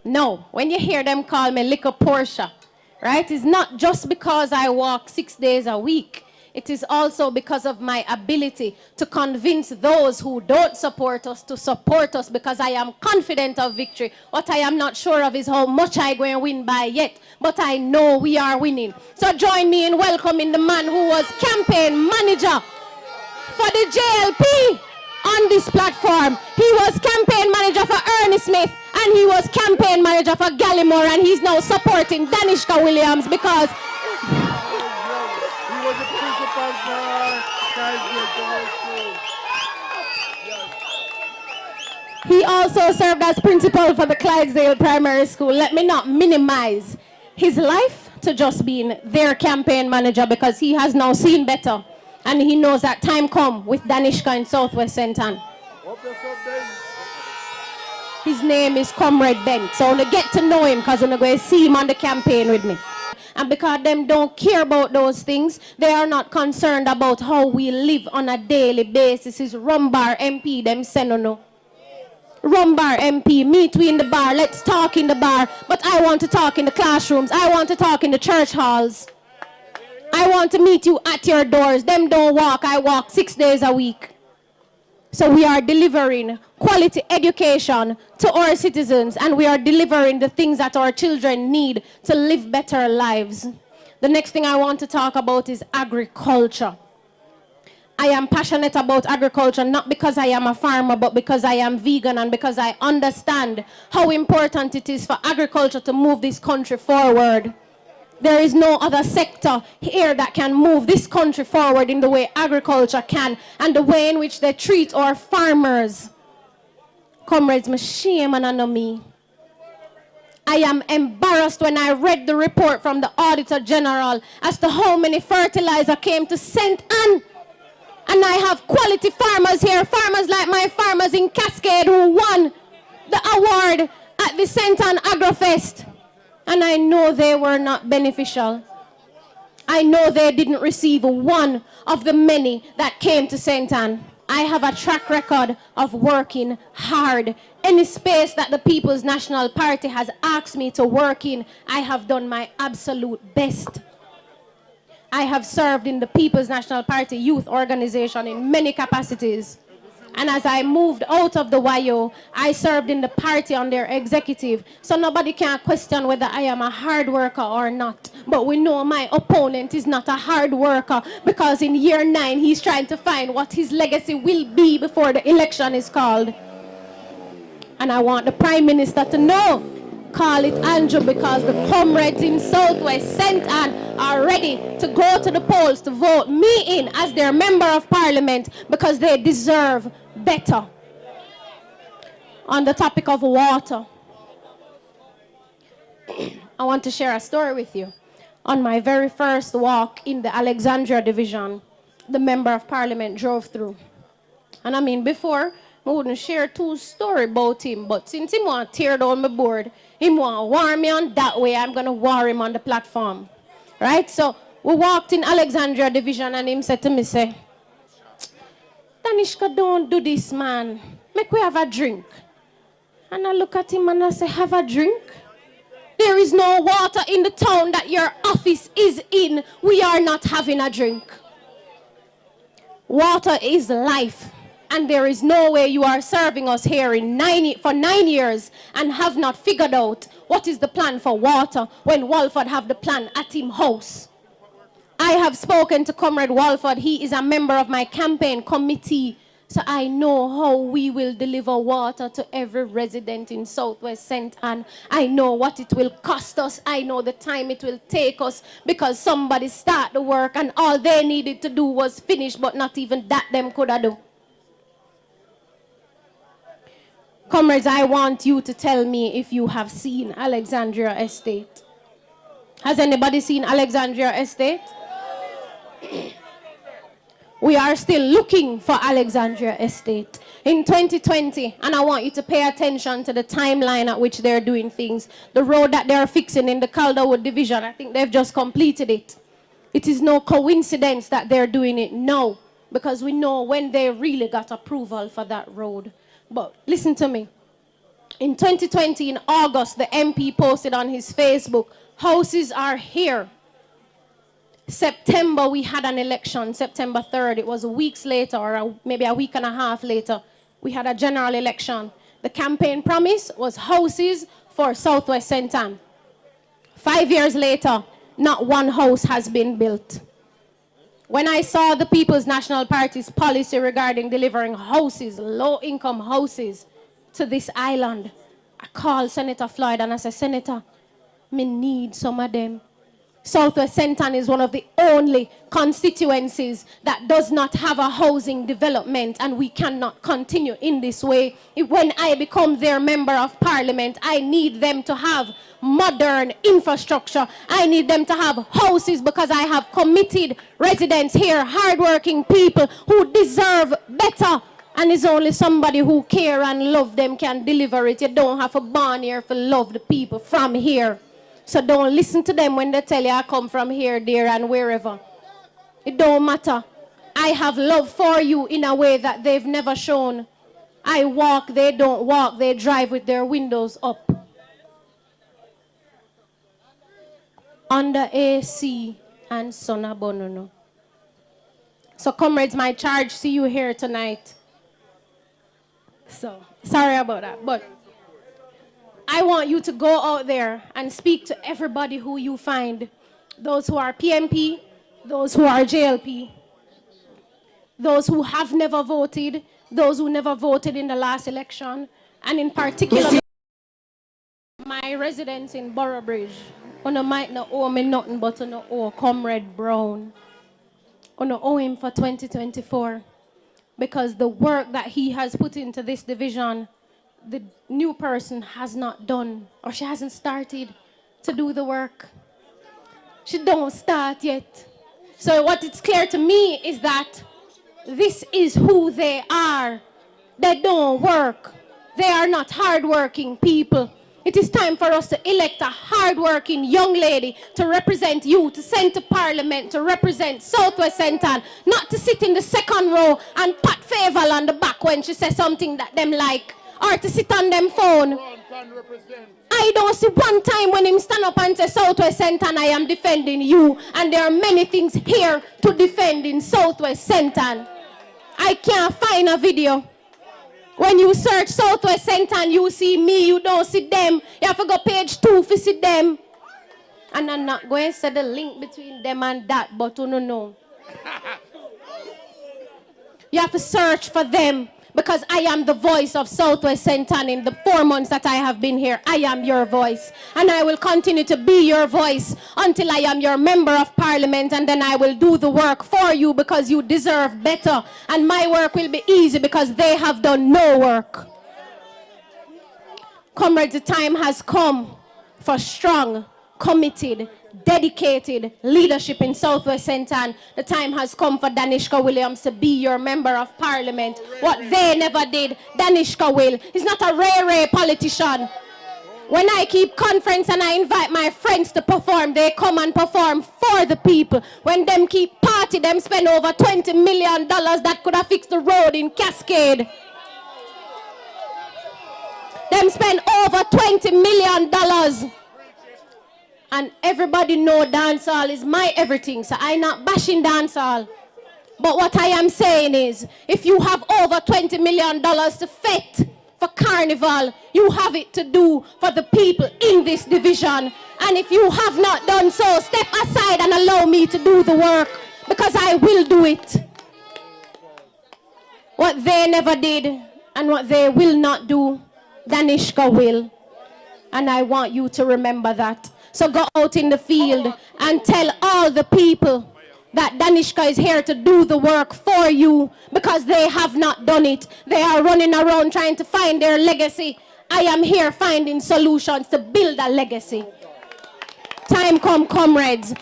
No, when you hear them call me Little Portia, right? It's not just because I walk 6 days a week. It is also because of my ability to convince those who don't support us to support us, because I am confident of victory. What I am not sure of is how much I going to win by yet, but I know we are winning. So join me in welcoming the man who was campaign manager for the JLP on this platform. He was campaign manager for Ernie Smith, and he was campaign manager for Gallimore, and he's now supporting Danishka Williams because he was a principal for he also served as principal for the Clydesdale Primary School. Let me not minimize his life to just being their campaign manager, because he has now seen better. And he knows that time come with Danishka in Southwest St. Ann. His name is Comrade Ben. So I'm going to get to know him because I'm going to see him on the campaign with me. And because them don't care about those things, they are not concerned about how we live on a daily basis. Is Rumbar MP, them send no. Rumbar MP, meet we in the bar, let's talk in the bar. But I want to talk in the classrooms. I want to talk in the church halls. I want to meet you at your doors. Them don't walk, I walk 6 days a week. So we are delivering quality education to our citizens, and we are delivering the things that our children need to live better lives. The next thing I want to talk about is agriculture. I am passionate about agriculture, not because I am a farmer, but because I am vegan and because I understand how important it is for agriculture to move this country forward. There is no other sector here that can move this country forward in the way agriculture can, and the way in which they treat our farmers. Comrades, my shame and I know me. I am embarrassed when I read the report from the Auditor General as to how many fertilizer came to St. Ann. And I have quality farmers here, farmers like my farmers in Cascade who won the award at the St. Ann AgroFest. And I know they were not beneficial. I know they didn't receive one of the many that came to St. Ann. I have a track record of working hard. Any space that the People's National Party has asked me to work in, I have done my absolute best. I have served in the People's National Party youth organization in many capacities. And as I moved out of the YO, I served in the party on their executive. So nobody can question whether I am a hard worker or not. But we know my opponent is not a hard worker, because in year 9, he's trying to find what his legacy will be before the election is called. And I want the Prime Minister to know, call it Andrew, because the comrades in Southwest St. Ann are ready to go to the polls to vote me in as their member of parliament, because they deserve better. On the topic of water, I want to share a story with you. On my very first walk in the Alexandria division, the member of parliament drove through. And I mean, before, I wouldn't share two stories about him, but since he want to tear down my board, he want to war me on that way, I'm going to war him on the platform. Right? So we walked in Alexandria division, and him said to me, say, Danishka, don't do this, man. Make we have a drink. And I look at him and I say, have a drink? There is no water in the town that your office is in. We are not having a drink. Water is life. And there is no way you are serving us here for 9 years and have not figured out what is the plan for water when Walford have the plan at him house. I have spoken to Comrade Walford. He is a member of my campaign committee. So I know how we will deliver water to every resident in Southwest St. Ann. I know what it will cost us. I know the time it will take us, because somebody start the work and all they needed to do was finish, but not even that them could have do. Comrades, I want you to tell me if you have seen Alexandria Estate. Has anybody seen Alexandria Estate? We are still looking for Alexandria Estate in 2020, and I want you to pay attention to the timeline at which they're doing things. The road that they're fixing in the Calderwood division, I think they've just completed it. It is no coincidence that they're doing it now, because we know when they really got approval for that road. But listen to me. In 2020, in August, the MP posted on his Facebook, houses are here. September, we had an election, September 3rd. It was weeks later, or maybe a week and a half later, we had a general election. The campaign promise was houses for Southwest St. Ann. 5 years later, not one house has been built. When I saw the People's National Party's policy regarding delivering houses, low-income houses, to this island, I called Senator Floyd and I said, Senator, me need some of them. Southwest St. Ann is one of the only constituencies that does not have a housing development, and we cannot continue in this way. When I become their member of parliament, I need them to have modern infrastructure. I need them to have houses because I have committed residents here, hardworking people who deserve better. And it's only somebody who care and love them can deliver it. You don't have to born here to love the people from here. So don't listen to them when they tell you I come from here, there, and wherever. It don't matter. I have love for you in a way that they've never shown. I walk, they don't walk. They drive with their windows up. Under AC and Sonabonono. So comrades, my charge to you here tonight. So, sorry about that, but I want you to go out there and speak to everybody who you find. Those who are PMP, those who are JLP, those who have never voted, those who never voted in the last election, and in particular, my residents in Boroughbridge. Una might not owe me nothing but una owe Comrade Brown. Una owe him for 2024. Because the work that he has put into this division, the new person has not done, or she hasn't started to do the work. She don't start yet. So what it's clear to me is that this is who they are. They don't work. They are not hardworking people. It is time for us to elect a hardworking young lady to represent you, to send to parliament, to represent Southwest St. Ann, not to sit in the second row and pat Faval on the back when she says something that them like, or to sit on them phone. I don't see one time when him stand up and say, Southwest St. Ann, I am defending you, and there are many things here to defend in Southwest St. Ann. I can't find a video. When you search Southwest St. Ann, you see me, you don't see them. You have to go page 2 to see them. And I'm not going to say the link between them and that, but you don't know. You have to search for them, because I am the voice of Southwest St. Ann in the 4 months that I have been here. I am your voice. And I will continue to be your voice until I am your member of parliament, and then I will do the work for you because you deserve better. And my work will be easy because they have done no work. Comrades, the time has come for strong, committed, dedicated leadership in Southwest St. Ann. The time has come for Danishka Williams to be your member of parliament. What they never did, Danishka will. He's not a rare politician. When I keep conference and I invite my friends to perform, they come and perform for the people. When them keep party, them spend over $20 million that could have fixed the road in Cascade. Them spend over $20 million. And everybody know dancehall is my everything, so I'm not bashing dancehall. But what I am saying is, if you have over $20 million to fet for carnival, you have it to do for the people in this division. And if you have not done so, step aside and allow me to do the work, because I will do it. What they never did and what they will not do, Danishka will. And I want you to remember that. So go out in the field and tell all the people that Danishka is here to do the work for you, because they have not done it. They are running around trying to find their legacy. I am here finding solutions to build a legacy. Time come, comrades.